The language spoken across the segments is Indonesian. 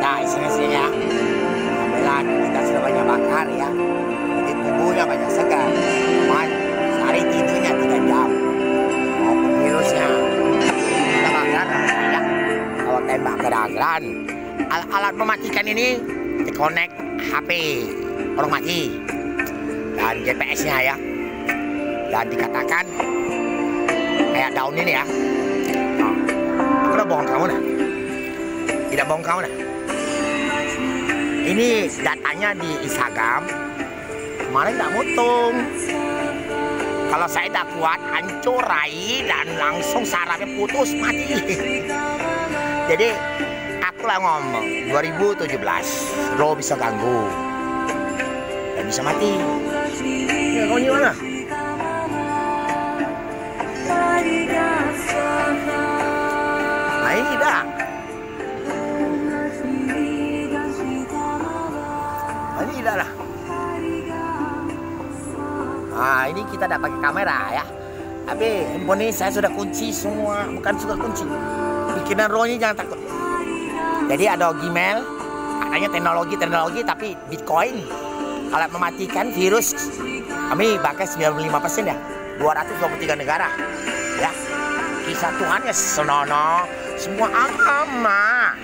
kita isinya ya. Alhamdulillah kita sudah banyak bakar ya. Jadi tubuhnya banyak segar. Cuman sehari tidurnya 3 jam. Maupun virusnya kita bakar ya. Kalau tembak ke dagran, alat mematikan ini dikonek HP orang mati dan GPS-nya ya. Dan dikatakan kayak daun ini ya. Aku udah bohong kamu dah. Tidak bohong kamu dah. Ini datanya di Instagram. Kemarin tak mutung. Kalau saya tak kuat, hancur rai dan langsung sarafnya putus mati. Jadi aku lah ngomong 2017 lo bisa ganggu dan bisa mati. Ya kau ni mana? Nah ini dah. Ini dah lah. Nah ini kita dah pakai kamera ya. Tapi handphone ini saya sudah kunci semua. Bukan sudah kunci. Bikinan rohnya jangan takut. Jadi ada Gmail. Katanya teknologi tapi Bitcoin. Alat mematikan virus. Kami pakai 95% ya. 223 negara. Ya. Kisah Tuhan ya senono. Semua agama.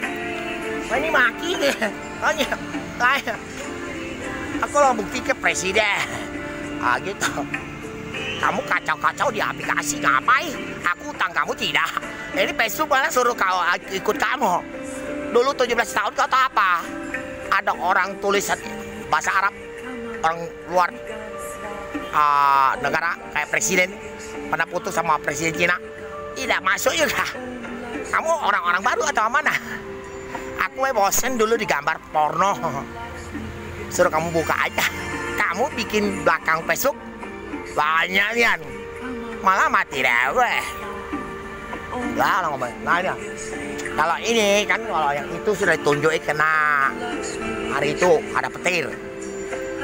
Nah, ini maki deh. Tanya. Kayak. Aku lah bukti ke presiden. Ah gitu. Kamu kacau-kacau di aplikasi ngapain? Aku utang kamu tidak. Ini Facebook malah suruh kau ikut kamu. Dulu 17 tahun kau tahu apa? Ada orang tulisan bahasa Arab, orang luar negara kayak presiden pernah putus sama presiden Cina, tidak masuk juga. Kamu orang-orang baru atau mana? Aku bosen dulu digambar porno. Suruh kamu buka aja. Kamu bikin belakang Facebook banyak kan, malah mati dewe. Lah ngomong, nah ini. Kalau ini kan kalau yang itu sudah ditunjukin kena hari itu ada petir.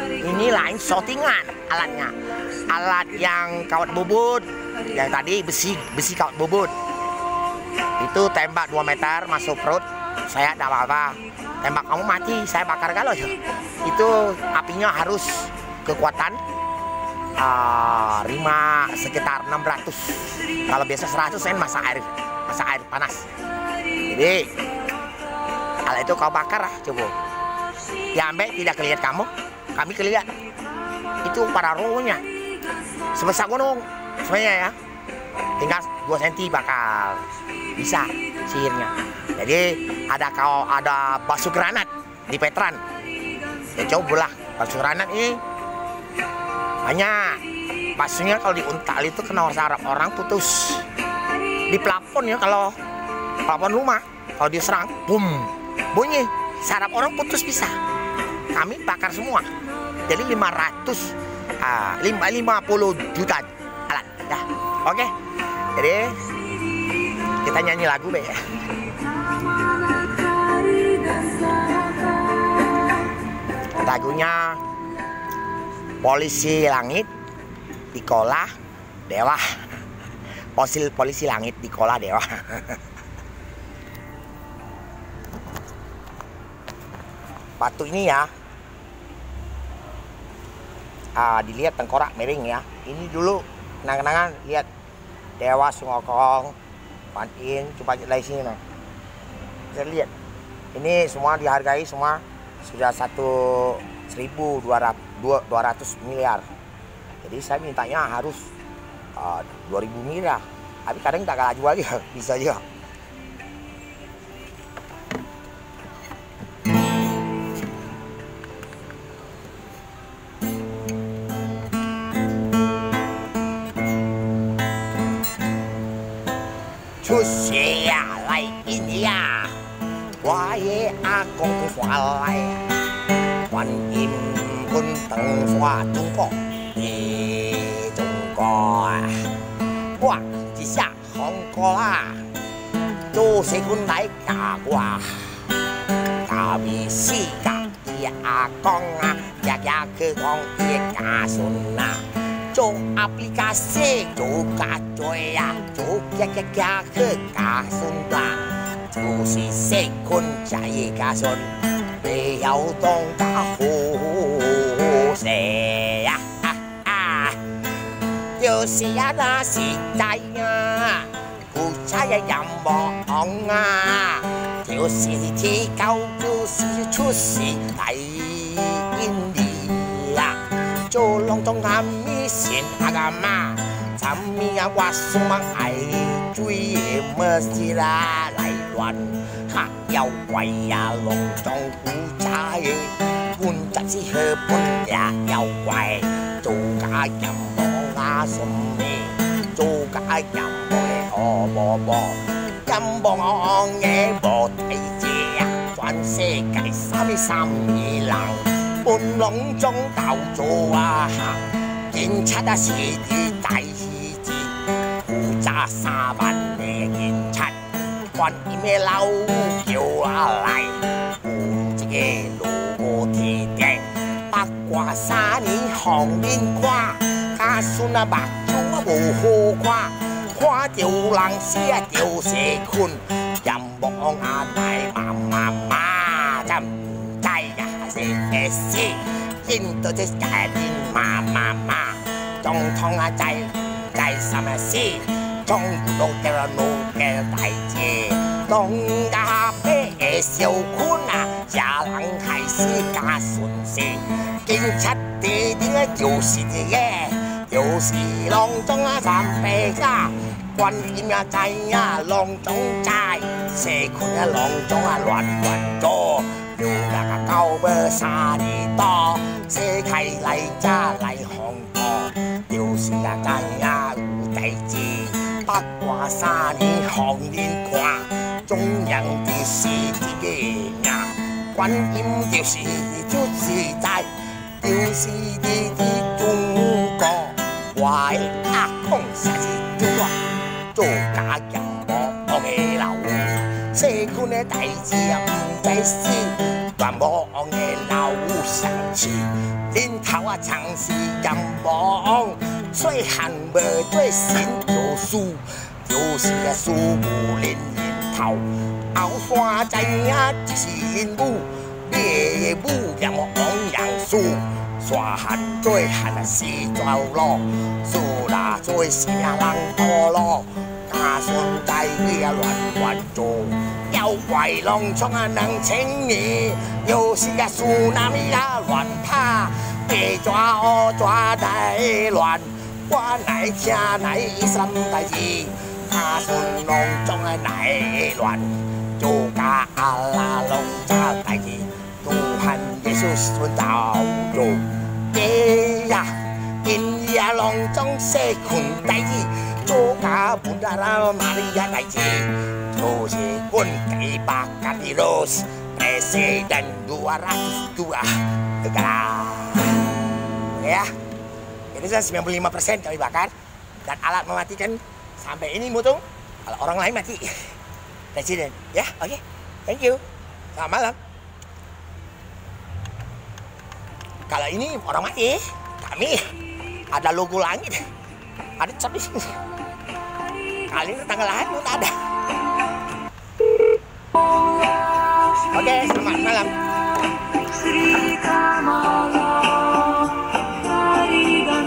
Ini lain shootingan alatnya. Alat yang kawat bubut, yang tadi besi kawat bubut. Itu tembak 2 meter masuk perut, saya tidak apa-apa. Tembak kamu mati, saya bakar galau. Itu apinya harus kekuatan 5 sekitar 600. Kalau biasa 100 saya masak air panas. Jadi kalau itu kau bakar lah, coba. Diambil tidak kelihatan kamu, kami kelihatan. Itu para rohnya sebesar gunung sebenarnya ya. Tinggal 2 cm bakal bisa sihirnya. Jadi ada basuh granat di Petran. Ya coba lah basuh granat ini. Banyak basuhnya kalau diuntal itu kena saraf orang putus. Di plafon ya kalau plafon rumah kalau diserang, boom, bunyi saraf orang putus bisa. Kami bakar semua. Jadi 50 juta alat. Ya, oke. Jadi kita nyanyi lagu be ya. Lagunya Polisi Langit dikolah Dewa. Polisi Langit dikolah Dewa. Batu ini ya, dilihat tengkorak miring ya. Ini dulu kenang-kenangan lihat Dewa Sungokong, Pantin, coba dari sini nah. Kita lihat. Ini semua dihargai semua sudah 1.200 miliar. Jadi saya mintanya harus 2.000 miliar. Tapi kadang tak kalah jual juga, bisa juga.出血来印呀，我也阿公刷来，观音本当刷中国，中国，我一下红过啦，做谁คน来教我，教你世界伊阿公啊，日日去讲伊家孙啊。做 aplikasi 做家做呀，做家去家孙啦，都是细菌才会加顺，未有当家好势呀！就是啊，那实在啊，古仔也任望啊，就是天狗，就是出事第一呀，做龙中暗咪先阿个嘛，咱咪啊话什么爱追么事啦来乱，吓妖怪呀龙中古仔，本质是去本呀妖怪，做假任望啊什么，做假任望哦啵，任望我嘢无地界啊，全世界三二人。半笼中斗做啊行，警察啊是啲大事子，负责3万嘅警察，关键嘅老叫啊来，负责嘅路天顶，八卦3年行面看，家孙啊目睭啊无好看，看到人死啊就是困，任望啊来妈真唔知呀。嘅事，見到隻大變媽，總統啊仔什麼事，中路嘅路嘅大字，東家嘅小官啊，家人係私家順事，警察啲點就是嘅，就是浪中啊三倍家，關鍵啊仔啊浪中仔，社群啊浪中啊亂做。要那個高不沙尼多，世界嚟家嚟韓國，就是啊真呀無地址，不過3年行年掛，中央的是自己呀，關鍵就是在，就是你的中國，壞阿公實是多，做假人我嘅流，社群嘅大事啊唔使事。toàn bộ nghe老想起，年頭啊長是人望，最恨無最先做書，就是啊書無年頭，後山仔啊是因母，獵母人望人書，山恨最恨啊是走路，樹啦最是啊人墮落，家孫仔啊亂做。妖怪龍衝啊能請你，又是個蘇南米啊亂拍，被抓我抓大亂，我來聽來什代志，家孫龍衝啊來亂，做假阿拉龍渣代志，都恨耶穌孫道做，呀，今夜龍衝社群代志，做假本阿拉瑪利亞代志。Terus pun keibakan virus Presiden 202 negara. Ya, jadi 95% kami bakar dan alat mematikan sampai ini mutung. Kalau orang lain mati, Presiden. Ya, oke, thank you. Selamat malam. Kalau ini orang mati, kami ada logo langit, ada cap di sini. Kali ini tanggal lahir tak ada. Oke, selamat malam.